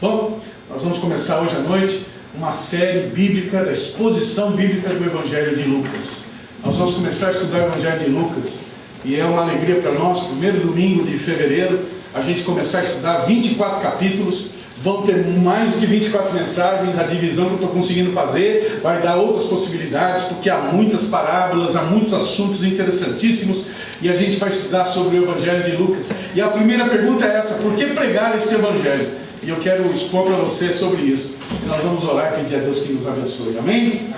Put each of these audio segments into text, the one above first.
Bom, nós vamos começar hoje à noite uma série bíblica, da exposição bíblica do Evangelho de Lucas. Nós vamos começar a estudar o Evangelho de Lucas e é uma alegria para nós, primeiro domingo de fevereiro, a gente começar a estudar 24 capítulos. Vão ter mais do que 24 mensagens, a divisão que eu estou conseguindo fazer vai dar outras possibilidades, porque há muitas parábolas, há muitos assuntos interessantíssimos, e a gente vai estudar sobre o Evangelho de Lucas. E a primeira pergunta é essa: por que pregar este Evangelho? E eu quero expor para você sobre isso. E nós vamos orar e pedir a Deus que nos abençoe. Amém?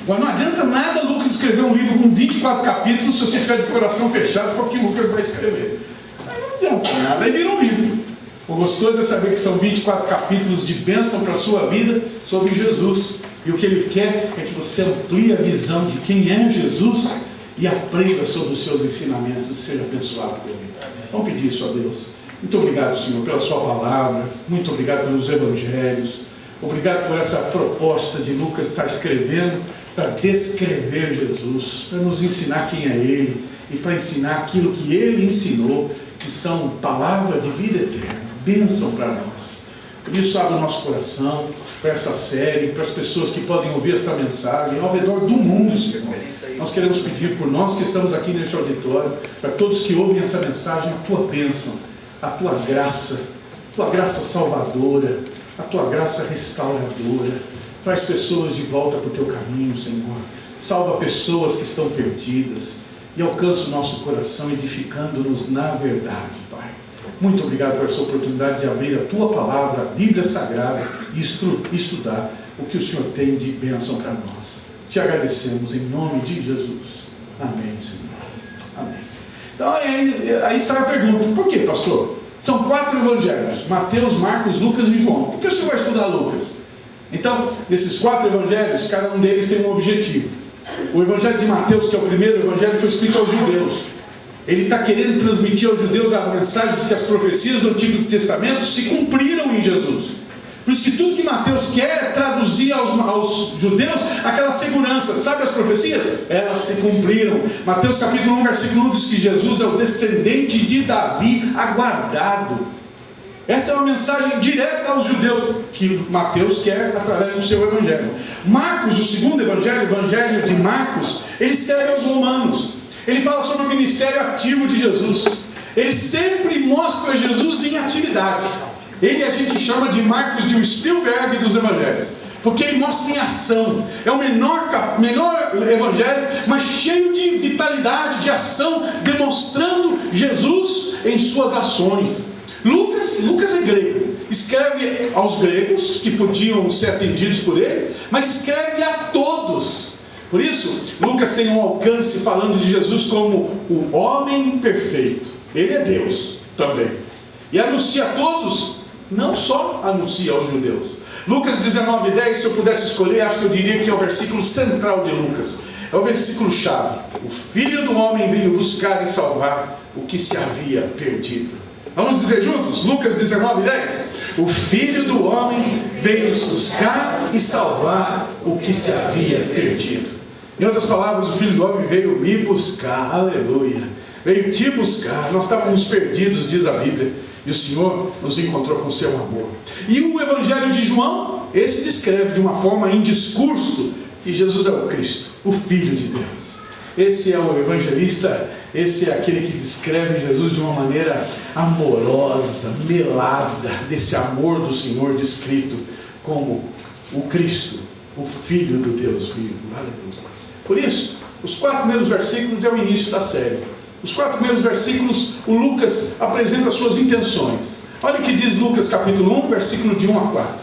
Mas não adianta nada Lucas escrever um livro com 24 capítulos se você tiver de coração fechado para o que Lucas vai escrever. Aí não adianta nada, aí vira um livro. O gostoso é saber que são 24 capítulos de bênção para a sua vida sobre Jesus. E o que Ele quer é que você amplie a visão de quem é Jesus e aprenda sobre os seus ensinamentos e seja abençoado por Ele. Vamos pedir isso a Deus. Muito obrigado, Senhor, pela sua palavra. Muito obrigado pelos evangelhos. Obrigado por essa proposta de Lucas estar escrevendo para descrever Jesus, para nos ensinar quem é Ele e para ensinar aquilo que Ele ensinou, que são palavras de vida eterna. Bênção para nós. Por isso, abre o nosso coração para essa série, para as pessoas que podem ouvir esta mensagem ao redor do mundo, Senhor. Nós queremos pedir por nós que estamos aqui neste auditório, para todos que ouvem essa mensagem, a tua bênção, a tua graça salvadora, a tua graça restauradora. Traz pessoas de volta para o teu caminho, Senhor. Salva pessoas que estão perdidas e alcança o nosso coração edificando-nos na verdade, Pai. Muito obrigado por essa oportunidade de abrir a Tua Palavra, a Bíblia Sagrada, e estudar o que o Senhor tem de bênção para nós. Te agradecemos em nome de Jesus. Amém, Senhor. Amém. Então, aí sai a pergunta: por que, pastor? São 4 evangelhos: Mateus, Marcos, Lucas e João. Por que o senhor vai estudar Lucas? Então, nesses 4 evangelhos, cada um deles tem um objetivo. O evangelho de Mateus, que é o primeiro evangelho, foi escrito aos judeus. Ele está querendo transmitir aos judeus a mensagem de que as profecias do Antigo Testamento se cumpriram em Jesus. Por isso que tudo que Mateus quer é traduzir aos judeus aquela segurança. Sabe as profecias? Elas se cumpriram. Mateus capítulo 1, versículo 1 diz que Jesus é o descendente de Davi aguardado. Essa é uma mensagem direta aos judeus que Mateus quer através do seu evangelho. Marcos, o segundo evangelho, o evangelho de Marcos, ele escreve aos romanos. Ele fala sobre o ministério ativo de Jesus. Ele sempre mostra Jesus em atividade. Ele a gente chama de Marcos de um Spielberg dos evangelhos, porque ele mostra em ação. É o menor evangelho, mas cheio de vitalidade, de ação, demonstrando Jesus em suas ações. Lucas é grego, escreve aos gregos que podiam ser atendidos por ele, mas escreve a todos. Por isso, Lucas tem um alcance falando de Jesus como o homem perfeito. Ele é Deus também. E anuncia a todos, não só anuncia aos judeus. Lucas 19:10, se eu pudesse escolher, acho que eu diria que é o versículo central de Lucas. É o versículo chave. O Filho do Homem veio buscar e salvar o que se havia perdido. Vamos dizer juntos? Lucas 19:10. O Filho do Homem veio buscar e salvar o que se havia perdido. Em outras palavras, o Filho do Homem veio me buscar, aleluia, veio te buscar. Nós estávamos perdidos, diz a Bíblia, e o Senhor nos encontrou com seu amor. E o Evangelho de João, esse descreve de uma forma em discurso que Jesus é o Cristo, o Filho de Deus. Esse é o evangelista, esse é aquele que descreve Jesus de uma maneira amorosa, melada, desse amor do Senhor descrito como o Cristo, o Filho do Deus vivo. Aleluia. Por isso, os 4 primeiros versículos é o início da série. Os 4 primeiros versículos, o Lucas apresenta suas intenções. Olha o que diz Lucas capítulo 1, versículo de 1 a 4.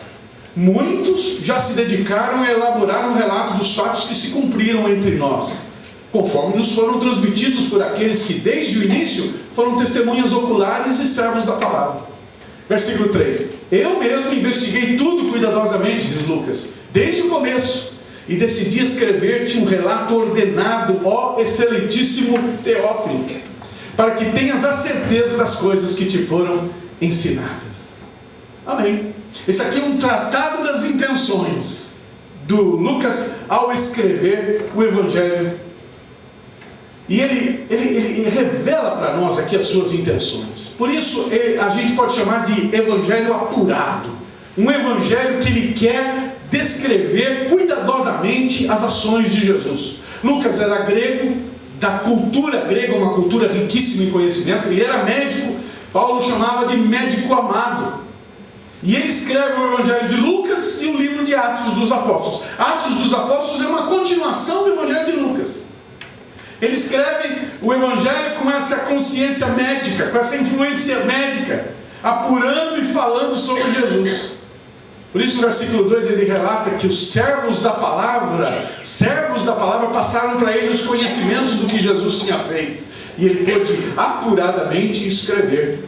Muitos já se dedicaram a elaborar um relato dos fatos que se cumpriram entre nós, conforme nos foram transmitidos por aqueles que desde o início foram testemunhas oculares e servos da palavra. Versículo 3. Eu mesmo investiguei tudo cuidadosamente, diz Lucas, desde o começo, e decidi escrever-te um relato ordenado, ó excelentíssimo Teófilo, para que tenhas a certeza das coisas que te foram ensinadas. Amém. Esse aqui é um tratado das intenções do Lucas ao escrever o Evangelho. E ele revela para nós aqui as suas intenções. Por isso a gente pode chamar de Evangelho apurado. Um evangelho que ele quer descrever cuidadosamente as ações de Jesus. Lucas era grego, da cultura grega, uma cultura riquíssima em conhecimento. Ele era médico, Paulo chamava de médico amado. E ele escreve o evangelho de Lucas e o livro de Atos dos Apóstolos. Atos dos Apóstolos é uma continuação do evangelho de Lucas. Ele escreve o evangelho com essa consciência médica, com essa influência médica, apurando e falando sobre Jesus. Por isso no versículo 2 ele relata que os servos da palavra passaram para ele os conhecimentos do que Jesus tinha feito. E ele pôde apuradamente escrever.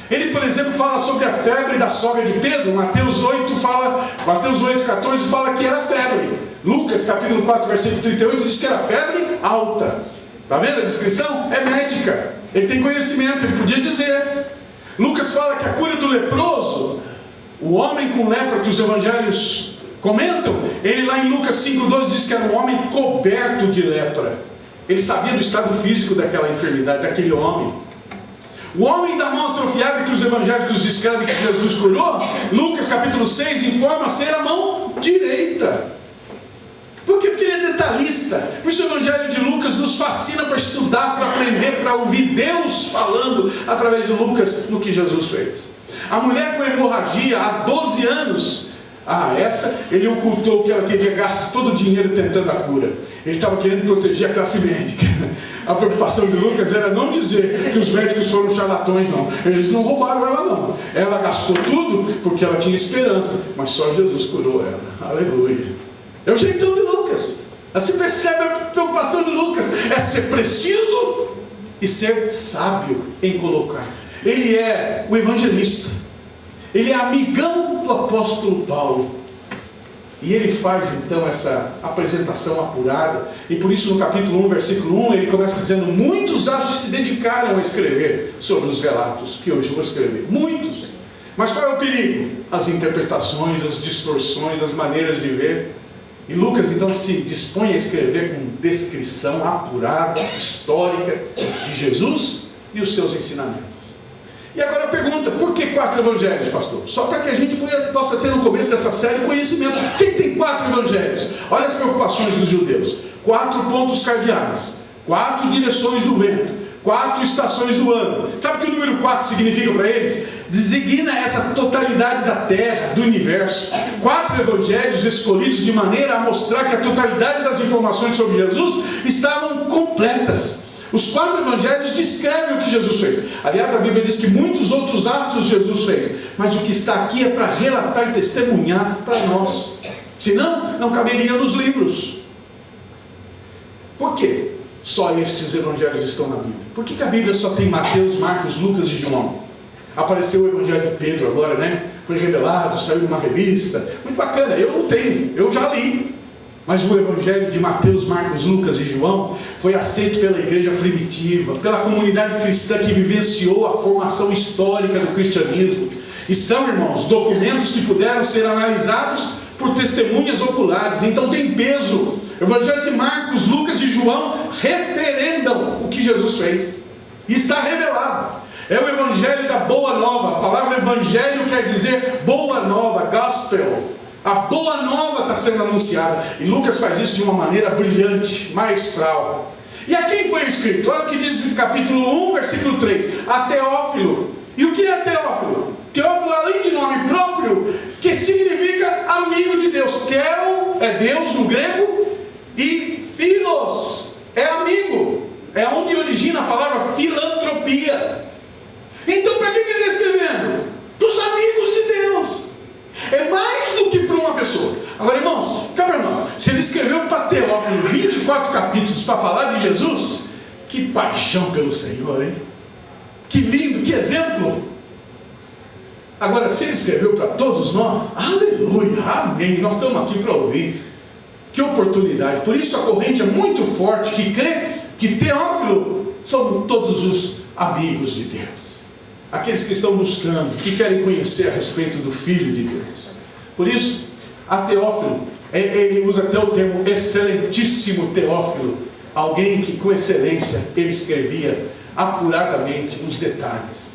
Ele, por exemplo, fala sobre a febre da sogra de Pedro. Mateus 8,14 fala que era febre. Lucas capítulo 4, versículo 38 diz que era febre alta. Está vendo a descrição? É médica. Ele tem conhecimento, ele podia dizer. Lucas fala que a cura do leproso, o homem com lepra que os evangelhos comentam, ele lá em Lucas 5,12 diz que era um homem coberto de lepra. Ele sabia do estado físico daquela enfermidade, daquele homem. O homem da mão atrofiada que os evangélicos descrevem que Jesus curou, Lucas capítulo 6 informa ser a mão direita. Por quê? Porque ele é detalhista. Por isso o evangelho de Lucas nos fascina para estudar, para aprender, para ouvir Deus falando através de Lucas no que Jesus fez. A mulher com hemorragia há 12 anos, ele ocultou que ela teria gasto todo o dinheiro tentando a cura. Ele estava querendo proteger a classe médica. A preocupação de Lucas era não dizer que os médicos foram charlatões, não. Eles não roubaram ela, não. Ela gastou tudo porque ela tinha esperança, mas só Jesus curou ela. Aleluia. É o jeitão de Lucas. Assim percebe a preocupação de Lucas. É ser preciso e ser sábio em colocar. Ele é o evangelista. Ele é amigão do apóstolo Paulo. E ele faz então essa apresentação apurada. E por isso no capítulo 1, versículo 1, ele começa dizendo: muitos se dedicaram a escrever sobre os relatos que hoje vou escrever. Muitos. Mas qual é o perigo? As interpretações, as distorções, as maneiras de ver. E Lucas então se dispõe a escrever com descrição apurada, histórica de Jesus e os seus ensinamentos. E agora a pergunta: por que 4 evangelhos, pastor? Só para que a gente possa ter no começo dessa série conhecimento. Por que tem 4 evangelhos? Olha as preocupações dos judeus. 4 pontos cardeais, 4 direções do vento, 4 estações do ano. Sabe o que o número 4 significa para eles? Designa essa totalidade da terra, do universo. 4 evangelhos escolhidos de maneira a mostrar que a totalidade das informações sobre Jesus estavam completas. Os 4 evangelhos descrevem o que Jesus fez. Aliás, a Bíblia diz que muitos outros atos Jesus fez. Mas o que está aqui é para relatar e testemunhar para nós. Senão, não caberia nos livros. Por quê? Só estes evangelhos estão na Bíblia. Por que a Bíblia só tem Mateus, Marcos, Lucas e João? Apareceu o evangelho de Pedro agora, né? Foi revelado, saiu numa revista. Muito bacana, eu não tenho, eu já li. Mas o evangelho de Mateus, Marcos, Lucas e João foi aceito pela igreja primitiva, pela comunidade cristã que vivenciou a formação histórica do cristianismo. E são, irmãos, documentos que puderam ser analisados por testemunhas oculares. Então tem peso. O evangelho de Marcos, Lucas e João referendam o que Jesus fez. E está revelado. É o evangelho da boa nova. A palavra evangelho quer dizer boa nova, gospel. A boa nova está sendo anunciada. E Lucas faz isso de uma maneira brilhante, maestral. E a quem foi escrito? Olha o que diz no capítulo 1, versículo 3. A Teófilo. E o que é Teófilo? Teófilo, além de nome próprio, que significa amigo de Deus. Theo é Deus no grego. E philos é amigo. É onde origina a palavra filantropia. Então para que ele está escrevendo? Para os amigos de Deus. É mais do que para uma pessoa. Agora, irmãos, cá para nós. Se ele escreveu para Teófilo 24 capítulos para falar de Jesus, que paixão pelo Senhor, hein? Que lindo, que exemplo. Agora, se ele escreveu para todos nós, aleluia, amém, nós estamos aqui para ouvir. Que oportunidade. Por isso a corrente é muito forte, que crê que Teófilo são todos os amigos de Deus. Aqueles que estão buscando, que querem conhecer a respeito do Filho de Deus. Por isso, a Teófilo, ele usa até o termo excelentíssimo Teófilo, alguém que com excelência ele escrevia apuradamente os detalhes.